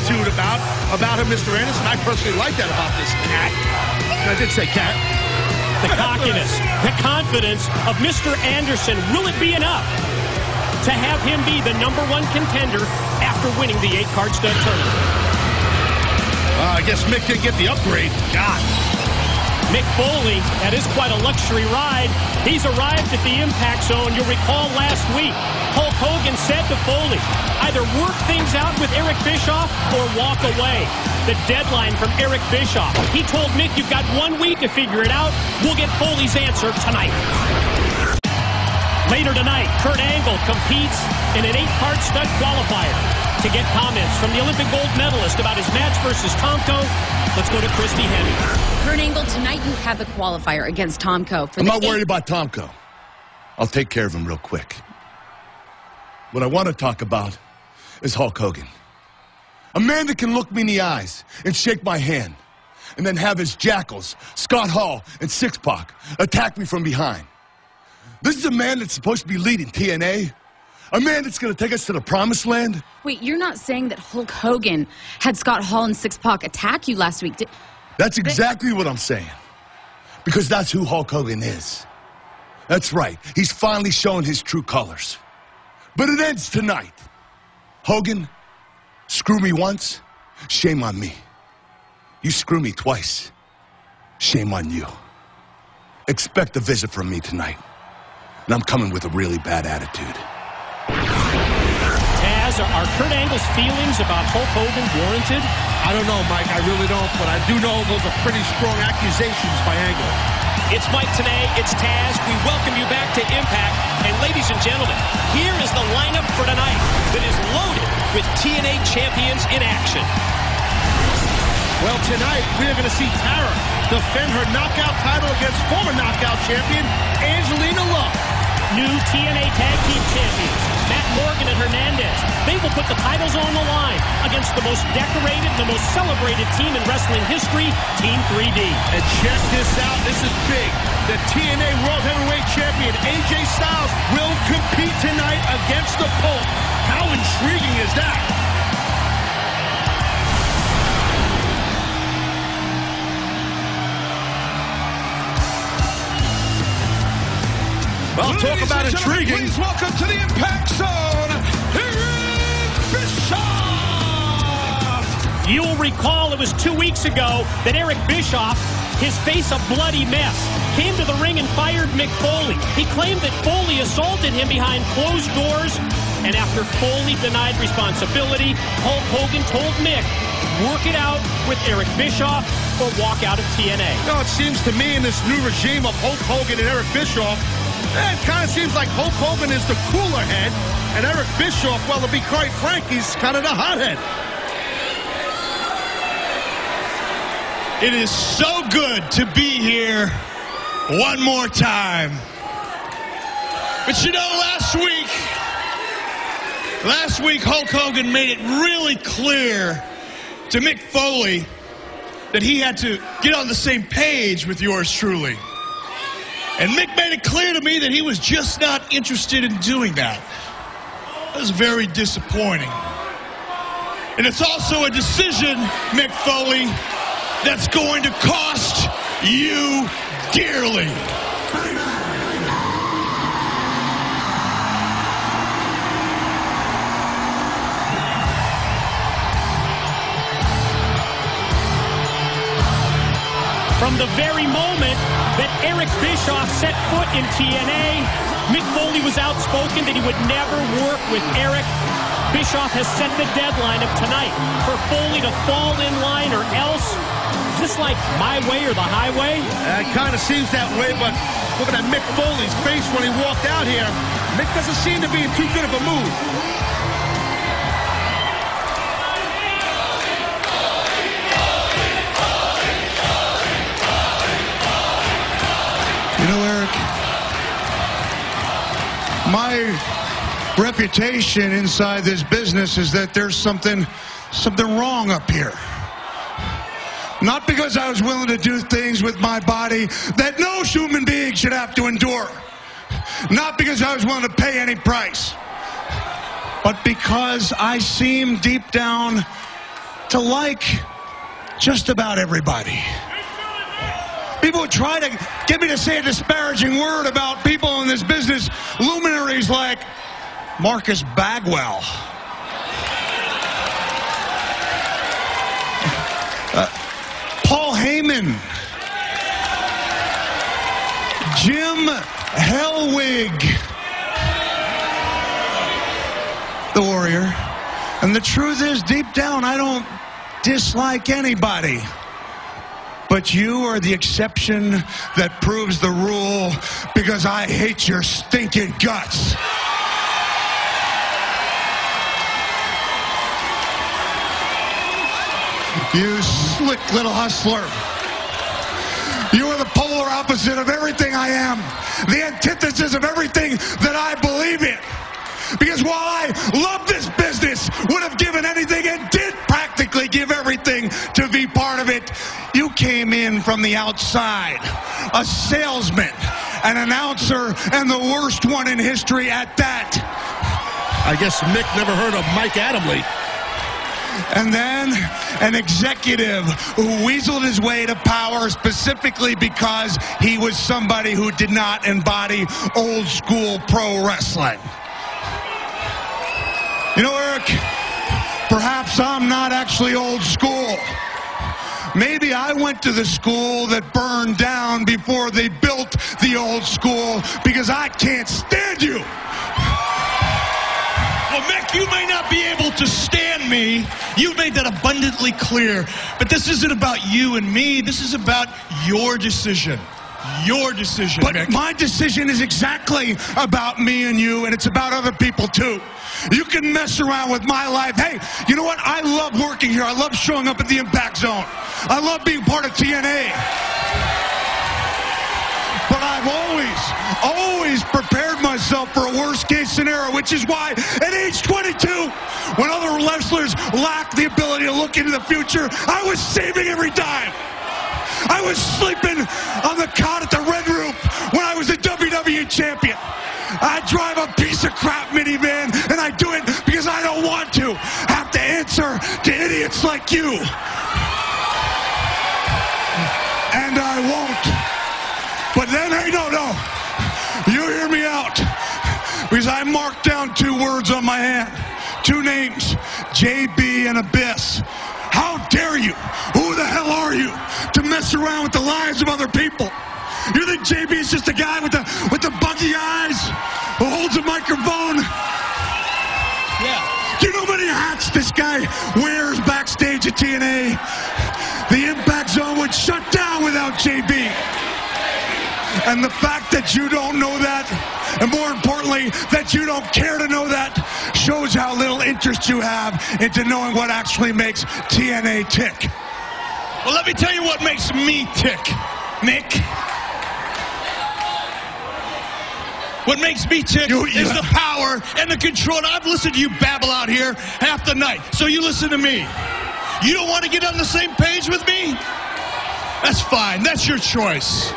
attitude about him, Mr. Anderson. I personally like that about this cat. I did say cat. The cockiness, the confidence of Mr. Anderson. Will it be enough to have him be the #1 contender after winning the 8-card stud tournament? I guess Mick didn't get the upgrade. God. Mick Foley, that is quite a luxury ride. He's arrived at the impact zone. You'll recall last week, Hulk Hogan said to Foley, either work things out with Eric Bischoff or walk away. The deadline from Eric Bischoff. He told Mick, you've got 1 week to figure it out. We'll get Foley's answer tonight. Later tonight, Kurt Angle competes in an 8-card stud qualifier. To get comments from the Olympic gold medalist about his match versus Tomko, let's go to Christy Henry. Kurt Angle, tonight you have the qualifier against Tomko. I'm not worried about Tomko. I'll take care of him real quick. What I want to talk about is Hulk Hogan. A man that can look me in the eyes and shake my hand, and then have his jackals, Scott Hall and Six-Pac, attack me from behind. This is a man that's supposed to be leading TNA. A man that's going to take us to the promised land. Wait, you're not saying that Hulk Hogan had Scott Hall and Six-Pac attack you last week? That's exactly what I'm saying. Because that's who Hulk Hogan is. That's right. He's finally showing his true colors. But it ends tonight. Hogan, screw me once, shame on me. You screw me twice, shame on you. Expect a visit from me tonight. And I'm coming with a really bad attitude. Taz, are Kurt Angle's feelings about Hulk Hogan warranted? I don't know, Mike. I really don't. But I do know those are pretty strong accusations by Angle. It's Mike Tenay. It's Taz. We welcome you back to Impact. And ladies and gentlemen, here is the lineup for tonight that is loaded with TNA champions in action. Well, tonight we are going to see Tara defend her knockout title against former knockout champion Angelina Love. New TNA Tag Team Champions, Matt Morgan and Hernandez. They will put the titles on the line against the most decorated, the most celebrated team in wrestling history, Team 3D. And check this out. This is big. The TNA World Heavyweight Champion, AJ Styles, will compete tonight against the Pope. How intriguing is that? Well, talk about intriguing. Please welcome to the Impact Zone, Eric Bischoff. You'll recall it was 2 weeks ago that Eric Bischoff, his face a bloody mess, came to the ring and fired Mick Foley. He claimed that Foley assaulted him behind closed doors, and after Foley denied responsibility, Hulk Hogan told Mick, work it out with Eric Bischoff or walk out of TNA. No, it seems to me in this new regime of Hulk Hogan and Eric Bischoff, it kind of seems like Hulk Hogan is the cooler head, and Eric Bischoff, well, to be quite frank, he's kind of the hothead. It is so good to be here one more time. But you know, last week Hulk Hogan made it really clear to Mick Foley that he had to get on the same page with yours truly. And Mick made it clear to me that he was just not interested in doing that. That was very disappointing. And it's also a decision, Mick Foley, that's going to cost you dearly. From the very moment that Eric Bischoff set foot in TNA, Mick Foley was outspoken that he would never work with Eric. Bischoff has set the deadline of tonight for Foley to fall in line or else. Is this like my way or the highway? It kind of seems that way, but looking at Mick Foley's face when he walked out here, Mick doesn't seem to be in too good of a mood. You know, Eric, my reputation inside this business is that there's something wrong up here. Not because I was willing to do things with my body that no human being should have to endure. Not because I was willing to pay any price. But because I seem deep down to like just about everybody. People would try to get me to say a disparaging word about people in this business, luminaries like Marcus Bagwell. Paul Heyman. Jim Hellwig. The Warrior. And the truth is, deep down, I don't dislike anybody. But you are the exception that proves the rule, because I hate your stinking guts. You slick little hustler. You are the polar opposite of everything I am. The antithesis of everything that I believe in. Because while I love this business, would have given anything, and did practically give everything to be part of it, you came in from the outside. A salesman, an announcer, and the worst one in history at that. I guess Mick never heard of Mike Adamle. And then an executive who weaseled his way to power specifically because he was somebody who did not embody old school pro wrestling. You know, Eric, perhaps I'm not actually old school. Maybe I went to the school that burned down before they built the old school, because I can't stand you. Well, Mick, you may not be able to stand me. You've made that abundantly clear. But this isn't about you and me. This is about your decision. Your decision, But Mick. my decision is exactly about me and you, and it's about other people too. You can mess around with my life. Hey, you know what? I love working here. I love showing up at the iMPACT Zone. I love being part of TNA. But I've always prepared myself for a worst case scenario, which is why at age 22, when other wrestlers lack the ability to look into the future, I was saving every dime. I was sleeping on the cot at the Red Roof when I was a WWE champion. I drive a piece of crap minivan, and I do it because I don't want to have to answer to idiots like you. And I won't. But then, hey, no. You hear me out. Because I marked down 2 words on my hand. 2 names, JB and Abyss. How dare you? Who the hell are you to mess around with the lives of other people? You think JB is just a guy with the buggy eyes who holds a microphone? Yeah. Do you know how many hats this guy wears backstage at TNA? The iMPACT Zone would shut down without JB. And the fact that you don't know that, and more importantly, that you don't care to know that, shows how little interest you have into knowing what actually makes TNA tick. Well, let me tell you what makes me tick, Mick. What makes me tick is the power and the control. I've listened to you babble out here half the night, so you listen to me. You don't want to get on the same page with me? That's fine. That's your choice.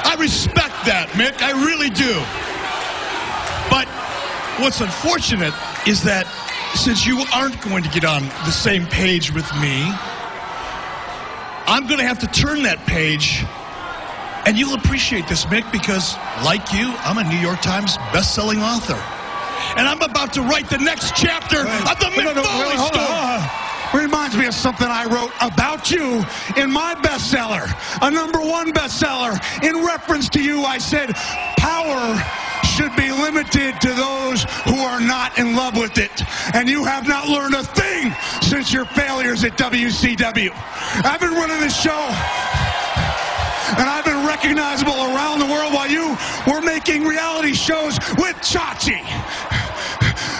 I respect that, Mick. I really do. But what's unfortunate is that since you aren't going to get on the same page with me, I'm going to have to turn that page. And you'll appreciate this, Mick, because like you, I'm a New York Times best-selling author. And I'm about to write the next chapter of the Mick Foley story. Reminds me of something I wrote about you in my bestseller, a #1 bestseller. In reference to you, I said, power should be limited to those who are not in love with it. And you have not learned a thing since your failures at WCW. I've been running this show, and I've been recognizable around the world while you were making reality shows with Chachi.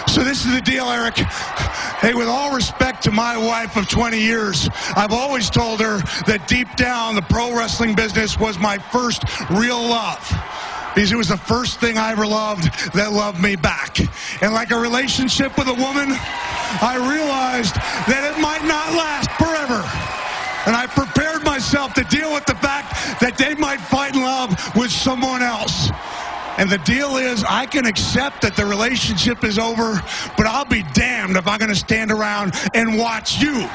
So this is the deal, Eric. Hey, with all respect to my wife of 20 years, I've always told her that deep down the pro wrestling business was my first real love. Because it was the first thing I ever loved that loved me back. And like a relationship with a woman, I realized that it might not last forever. And I prepared myself to deal with the fact that they might fight in love with someone else. And the deal is, I can accept that the relationship is over, but I'll be damned if I'm going to stand around and watch you